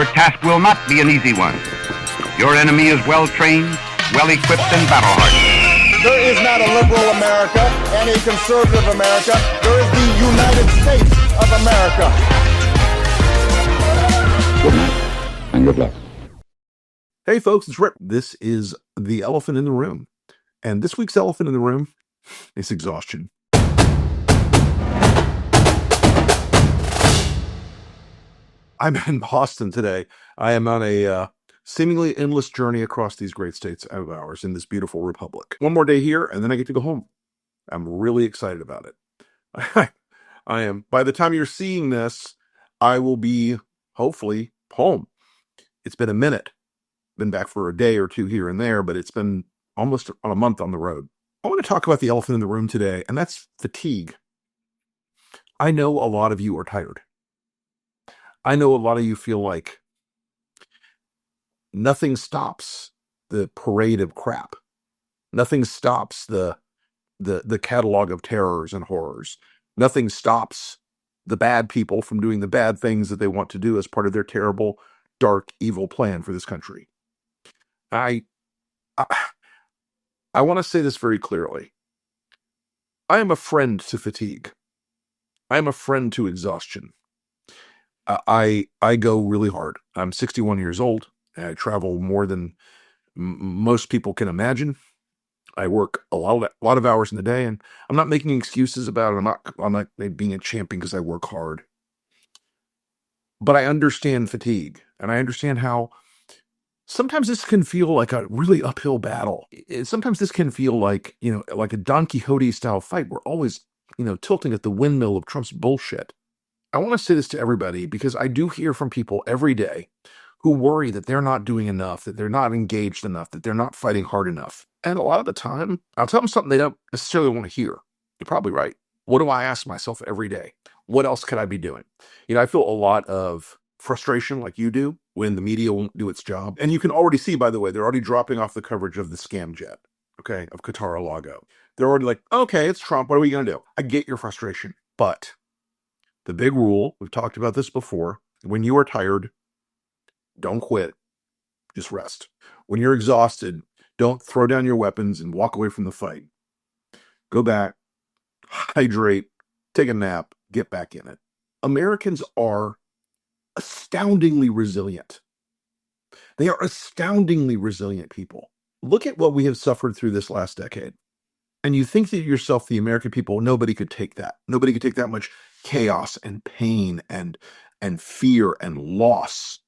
Your task will not be an easy one. Your enemy is well trained, well equipped, and battle hardened. There is not a liberal America and a conservative America. There is the United States of America. Good night and good luck. Hey folks, it's Rick. This is the elephant in the room. And this week's elephant in the room is exhaustion. I'm in Boston today. I am on a seemingly endless journey across these great states of ours in this beautiful republic. One more day here, and then I get to go home. I'm really excited about it. I am. By the time you're seeing this, I will be, hopefully, home. It's been a minute. Been back for a day or two here and there, but it's been almost a month on the road. I want to talk about the elephant in the room today, and that's fatigue. I know a lot of you are tired. I know a lot of you feel like nothing stops the parade of crap. Nothing stops the catalog of terrors and horrors. Nothing stops the bad people from doing the bad things that they want to do as part of their terrible, dark, evil plan for this country. I want to say this very clearly. I am a friend to fatigue. I am a friend to exhaustion. I go really hard. I'm 61 years old. And I travel more than most people can imagine. I work a lot of hours in the day, and I'm not making excuses about it. I'm not being a champion because I work hard. But I understand fatigue, and I understand how sometimes this can feel like a really uphill battle. Sometimes this can feel like, like a Don Quixote style fight. We're always, tilting at the windmill of Trump's bullshit. I want to say this to everybody because I do hear from people every day who worry that they're not doing enough, that they're not engaged enough, that they're not fighting hard enough. And a lot of the time, I'll tell them something they don't necessarily want to hear. You're probably right. What do I ask myself every day? What else could I be doing? I feel a lot of frustration like you do when the media won't do its job. And you can already see, by the way, they're already dropping off the coverage of the scam jet, okay, of Qatar Lago. They're already like, okay, it's Trump. What are we going to do? I get your frustration. But the big rule, we've talked about this before, when you are tired, don't quit. Just rest. When you're exhausted, don't throw down your weapons and walk away from the fight. Go back, hydrate, take a nap, get back in it. Americans are astoundingly resilient. They are astoundingly resilient people. Look at what we have suffered through this last decade. And you think to yourself, the American people, nobody could take that. Nobody could take that much chaos and pain and fear and loss.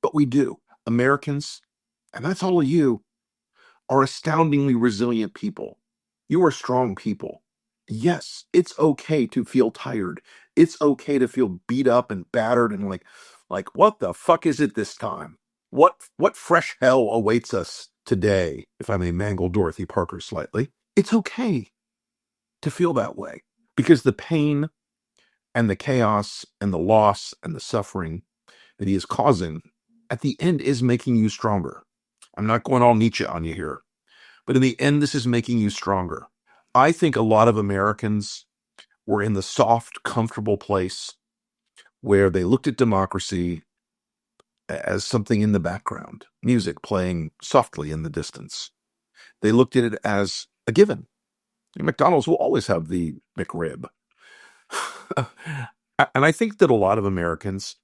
But we do. Americans, and that's all of you, are astoundingly resilient people. You are strong people. Yes, it's okay to feel tired. It's okay to feel beat up and battered and like what the fuck is it this time? What fresh hell awaits us today, if I may mangle Dorothy Parker slightly? It's okay to feel that way because the pain and the chaos and the loss and the suffering that he is causing at the end is making you stronger. I'm not going all Nietzsche on you here, but in the end, this is making you stronger. I think a lot of Americans were in the soft, comfortable place where they looked at democracy as something in the background, music playing softly in the distance. They looked at it as a given. McDonald's will always have the McRib. And I think that a lot of Americans,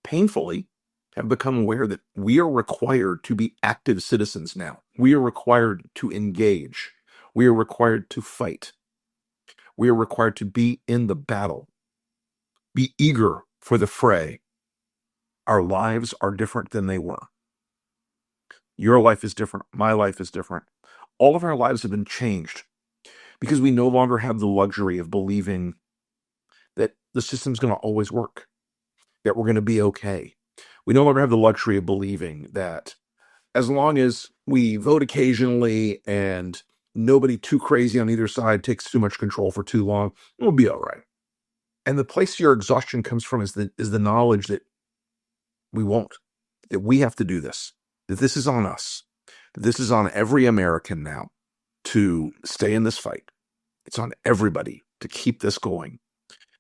painfully, have become aware that we are required to be active citizens now. We are required to engage. We are required to fight. We are required to be in the battle. Be eager for the fray. Our lives are different than they were. Your life is different. My life is different. All of our lives have been changed because we no longer have the luxury of believing that the system's going to always work, that we're going to be okay. We no longer have the luxury of believing that as long as we vote occasionally and nobody too crazy on either side takes too much control for too long, we'll be all right. And the place your exhaustion comes from is the knowledge that we won't, that we have to do this, that this is on us, that this is on every American now to stay in this fight. It's on everybody to keep this going.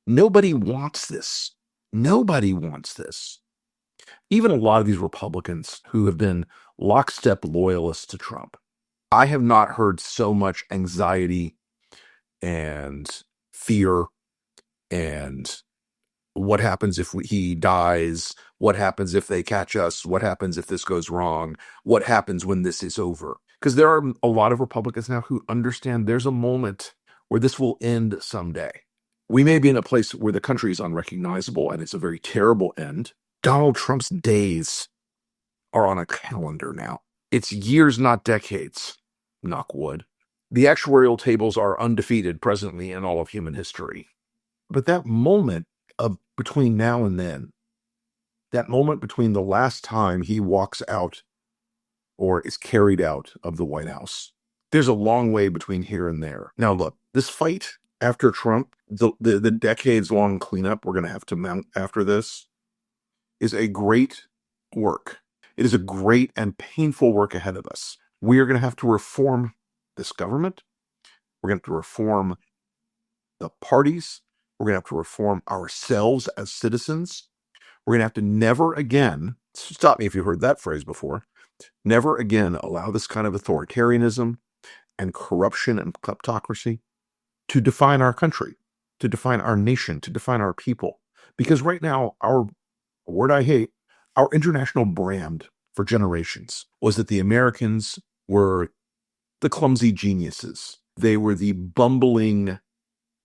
Nobody wants this. Nobody wants this. Even a lot of these Republicans who have been lockstep loyalists to Trump, I have not heard so much anxiety and fear and what happens if he dies, what happens if they catch us, what happens if this goes wrong, what happens when this is over. Because there are a lot of Republicans now who understand there's a moment where this will end someday. We may be in a place where the country is unrecognizable and it's a very terrible end. Donald Trump's days are on a calendar now. It's years, not decades, knock wood. The actuarial tables are undefeated presently in all of human history. But that moment between now and then, that moment between the last time he walks out or is carried out of the White House, there's a long way between here and there. Now, look, this fight after Trump, the decades-long cleanup we're going to have to mount after this, is a great work. It is a great and painful work ahead of us. We are going to have to reform this government. We're going to have to reform the parties. We're going to have to reform ourselves as citizens. We're going to have to never again, stop me if you've heard that phrase before, never again allow this kind of authoritarianism and corruption and kleptocracy to define our country, to define our nation, to define our people. Because right now, a word I hate, our international brand for generations was that the Americans were the clumsy geniuses. They were the bumbling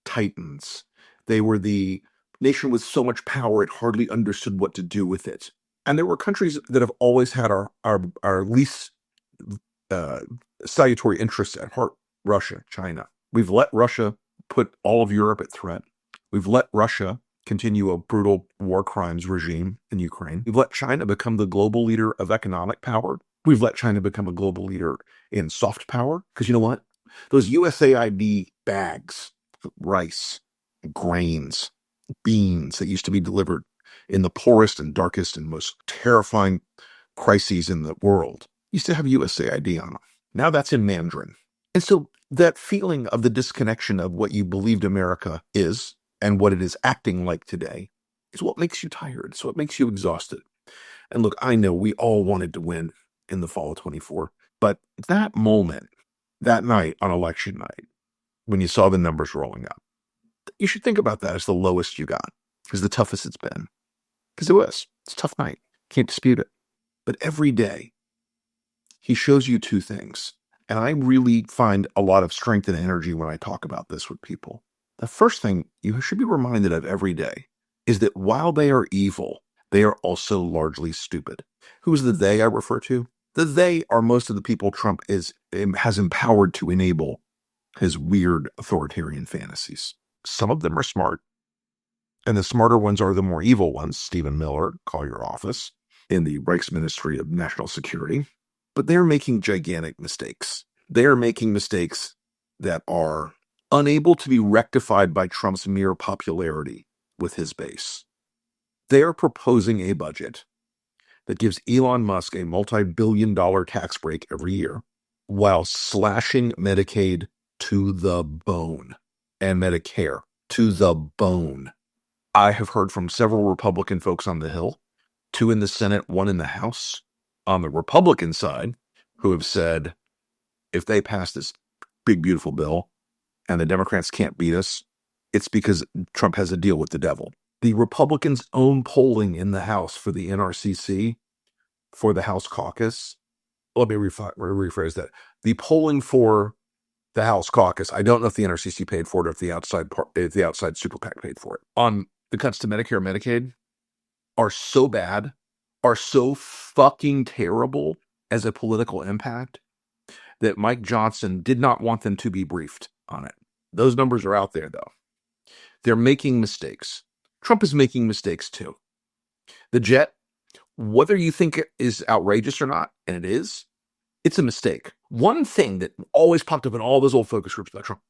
titans. They were the nation with so much power it hardly understood what to do with it. And there were countries that have always had our least salutary interests at heart. Russia, China. We've let Russia put all of Europe at threat. We've let Russia continue a brutal war crimes regime in Ukraine. We've let China become the global leader of economic power. We've let China become a global leader in soft power. Because you know what? Those USAID bags, rice, grains, beans that used to be delivered in the poorest and darkest and most terrifying crises in the world used to have USAID on them. Now that's in Mandarin. And so that feeling of the disconnection of what you believed America is and what it is acting like today is what makes you tired. It's what makes you exhausted. And look, I know we all wanted to win in the fall of 24, but that moment, that night on election night, when you saw the numbers rolling up, you should think about that as the lowest you got, as the toughest it's been. Because it was. It's a tough night. Can't dispute it. But every day, he shows you two things. And I really find a lot of strength and energy when I talk about this with people. The first thing you should be reminded of every day is that while they are evil, they are also largely stupid. Who's the they I refer to? The they are most of the people Trump has empowered to enable his weird authoritarian fantasies. Some of them are smart, and the smarter ones are the more evil ones. Stephen Miller, call your office, in the Reichsministry of National Security. But they're making gigantic mistakes. They're making mistakes that are unable to be rectified by Trump's mere popularity with his base. They are proposing a budget that gives Elon Musk a multi-billion-dollar tax break every year while slashing Medicaid to the bone and Medicare to the bone. I have heard from several Republican folks on the Hill, 2 in the Senate, 1 in the House, on the Republican side, who have said, if they pass this big, beautiful bill and the Democrats can't beat us, it's because Trump has a deal with the devil. The Republicans' own polling in the House for the NRCC, for the House caucus, let me rephrase that. The polling for the House caucus, I don't know if the NRCC paid for it or if the outside super PAC paid for it, on the cuts to Medicare and Medicaid are so bad, are so fucking terrible as a political impact that Mike Johnson did not want them to be briefed on it. Those numbers are out there, though. They're making mistakes. Trump is making mistakes, too. The jet, whether you think it is outrageous or not, and it is, it's a mistake. One thing that always popped up in all those old focus groups about Trump,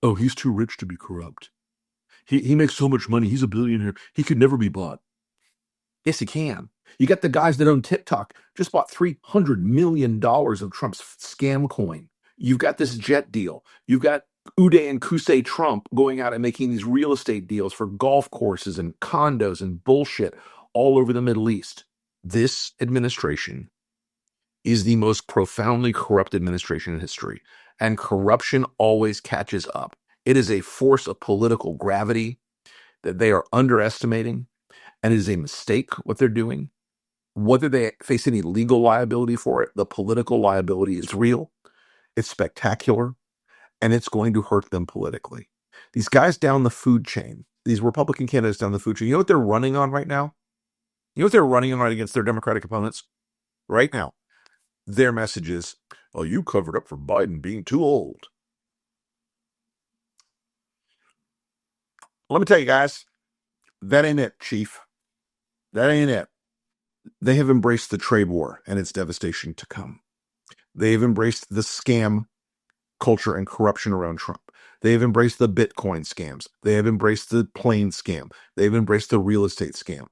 oh, he's too rich to be corrupt. He makes so much money. He's a billionaire. He could never be bought. Yes, he can. You got the guys that own TikTok just bought $300 million of Trump's scam coin. You've got this jet deal. You've got Uday and Kusei Trump going out and making these real estate deals for golf courses and condos and bullshit all over the Middle East. This administration is the most profoundly corrupt administration in history, and corruption always catches up. It is a force of political gravity that they are underestimating, and it is a mistake what they're doing. Whether they face any legal liability for it, the political liability is real, it's spectacular, and it's going to hurt them politically. These guys down the food chain, these Republican candidates down the food chain, you know what they're running on right now? You know what they're running on against their Democratic opponents right now? Their message is, oh, you covered up for Biden being too old. Let me tell you guys, that ain't it, Chief. That ain't it. They have embraced the trade war and its devastation to come. They've embraced the scam culture and corruption around Trump. They have embraced the Bitcoin scams. They have embraced the plane scam. They've embraced the real estate scam.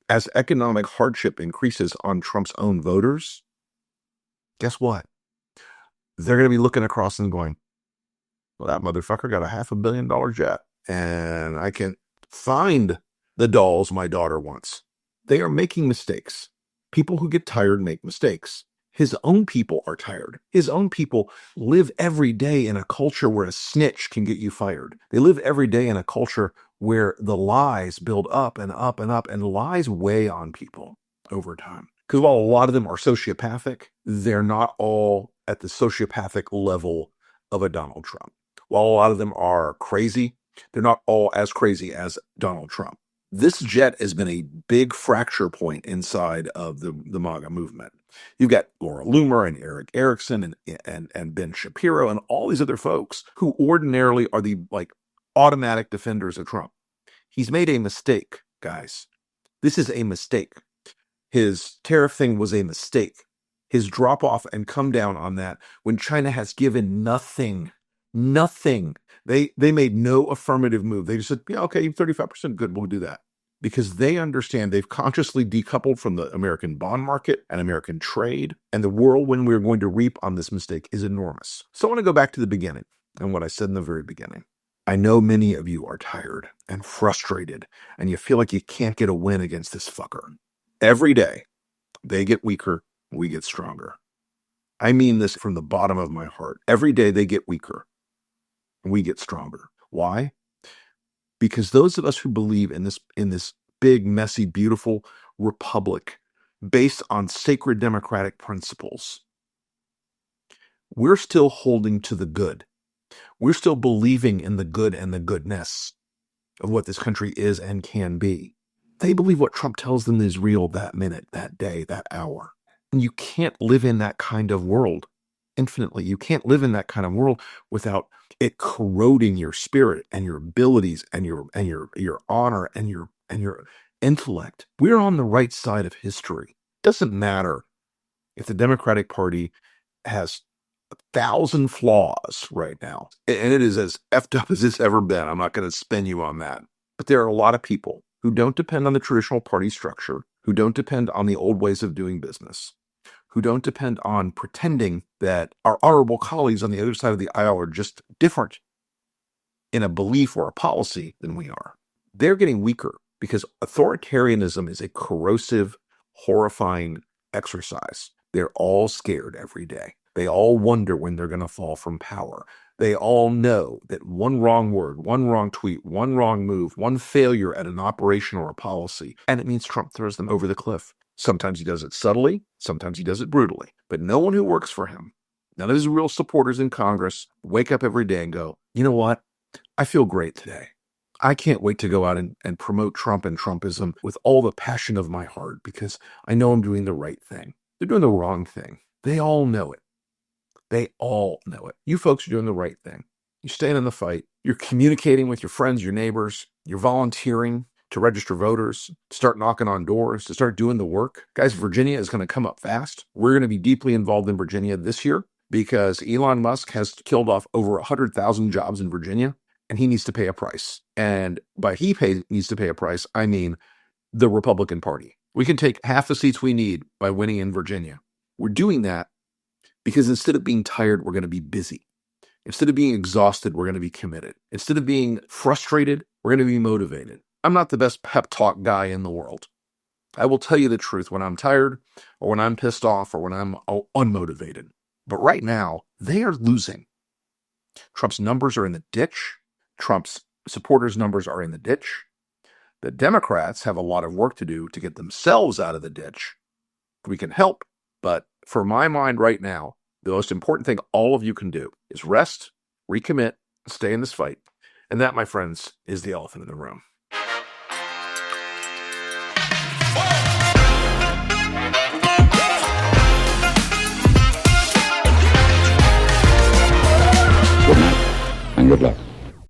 As economic hardship increases on Trump's own voters, guess what? They're going to be looking across and going, well, that motherfucker got a $500 million jet, and I can find the dolls my daughter wants. They are making mistakes. People who get tired make mistakes. His own people are tired. His own people live every day in a culture where a snitch can get you fired. They live every day in a culture where the lies build up and up and up, and lies weigh on people over time. Because while a lot of them are sociopathic, they're not all at the sociopathic level of a Donald Trump. While a lot of them are crazy, they're not all as crazy as Donald Trump. This jet has been a big fracture point inside of the MAGA movement. You've got Laura Loomer and Eric Erickson and Ben Shapiro and all these other folks who ordinarily are the automatic defenders of Trump. He's made a mistake, guys. This is a mistake. His tariff thing was a mistake. His drop off and come down on that when China has given nothing. They made no affirmative move. They just said, yeah, okay, 35%, good, we'll do that. Because they understand they've consciously decoupled from the American bond market and American trade, and the whirlwind we're going to reap on this mistake is enormous. So I want to go back to the beginning and what I said in the very beginning. I know many of you are tired and frustrated, and you feel like you can't get a win against this fucker. Every day, they get weaker, we get stronger. I mean this from the bottom of my heart. Every day they get weaker, we get stronger. Why? Because those of us who believe in this big, messy, beautiful republic based on sacred democratic principles, we're still holding to the good. We're still believing in the good and the goodness of what this country is and can be. They believe what Trump tells them is real that minute, that day, that hour. And you can't live in that kind of world infinitely. You can't live in that kind of world without it corroding your spirit and your abilities and your honor and your intellect. We're on the right side of history. It doesn't matter if the Democratic Party has 1,000 flaws right now, and it is as effed up as it's ever been. I'm not going to spin you on that. But there are a lot of people who don't depend on the traditional party structure, who don't depend on the old ways of doing business, who don't depend on pretending that our honorable colleagues on the other side of the aisle are just different in a belief or a policy than we are. They're getting weaker because authoritarianism is a corrosive, horrifying exercise. They're all scared every day. They all wonder when they're going to fall from power. They all know that one wrong word, one wrong tweet, one wrong move, one failure at an operation or a policy, and it means Trump throws them over the cliff. Sometimes he does it subtly, sometimes he does it brutally. But no one who works for him, none of his real supporters in Congress, wake up every day and go, you know what? I feel great today. I can't wait to go out and promote Trump and Trumpism with all the passion of my heart because I know I'm doing the right thing. They're doing the wrong thing. They all know it. They all know it. You folks are doing the right thing. You're staying in the fight. You're communicating with your friends, your neighbors. You're volunteering to register voters, to start knocking on doors, to start doing the work. Guys, Virginia is going to come up fast. We're going to be deeply involved in Virginia this year because Elon Musk has killed off over 100,000 jobs in Virginia, and he needs to pay a price. And by needs to pay a price, I mean the Republican Party. We can take half the seats we need by winning in Virginia. We're doing that because instead of being tired, we're going to be busy. Instead of being exhausted, we're going to be committed. Instead of being frustrated, we're going to be motivated. I'm not the best pep talk guy in the world. I will tell you the truth when I'm tired or when I'm pissed off or when I'm unmotivated. But right now, they are losing. Trump's numbers are in the ditch. Trump's supporters' numbers are in the ditch. The Democrats have a lot of work to do to get themselves out of the ditch. We can help, but for my mind right now, the most important thing all of you can do is rest, recommit, stay in this fight. And that, my friends, is the elephant in the room. Good night and good luck.